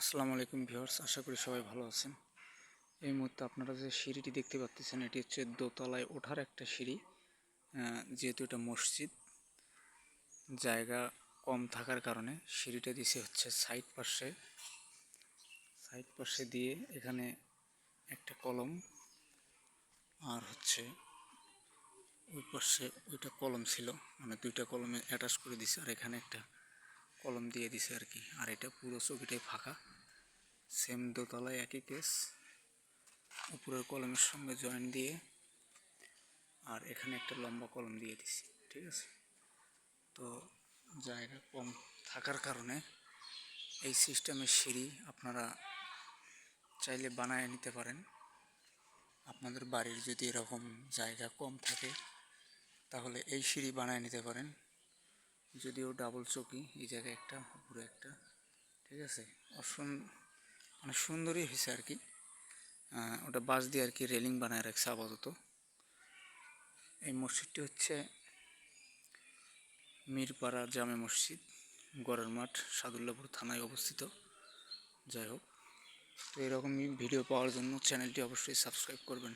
আসসালামু আলাইকুম ভিউয়ার্স, আশা করি সবাই ভালো আছেন। এই মুহূর্তে আপনারা যে সিঁড়িটি দেখতে পাচ্ছেন, এটি হচ্ছে দোতলায় ওঠার একটা সিঁড়ি। যেহেতু এটা মসজিদ, জায়গা কম থাকার কারণে সিঁড়িটা দিছে হচ্ছে সাইড পাশে দিয়ে এখানে একটা কলম, আর হচ্ছে ওই পাশে ওইটা কলম ছিল, মানে দুইটা কলমে অ্যাটাচ করে দিছে, আর এখানে একটা কলম দিয়ে দিছে আর কি। আর এটা পুরো চৌকিটাই ফাঁকা, সেম দোতলায় একই কেস, উপরের কলমের সঙ্গে জয়েন্ট দিয়ে, আর এখানে একটা লম্বা কলম দিয়ে দিছি। ঠিক আছে, তো জায়গা কম থাকার কারণে এই সিস্টেমের সিঁড়ি আপনারা চাইলে বানায় নিতে পারেন। আপনাদের বাড়ির যদি এরকম জায়গা কম থাকে তাহলে এই সিঁড়ি বানায় নিতে পারেন। যদিও ডাবল চৌকি, এই জায়গায় একটা, উপরে একটা। ঠিক আছে, মানে সুন্দরই হয়েছে আর কি। ওটা বাঁশ দিয়ে আর কি রেলিং বানায় রাখছে আপাতত। এই মসজিদটি হচ্ছে মিরপাড়া জামে মসজিদ, গড়ের মাঠ, সাদুল্লাপুর থানায় অবস্থিত। যাই হোক, তো এরকমই ভিডিও পাওয়ার জন্য চ্যানেলটি অবশ্যই সাবস্ক্রাইব করবেন।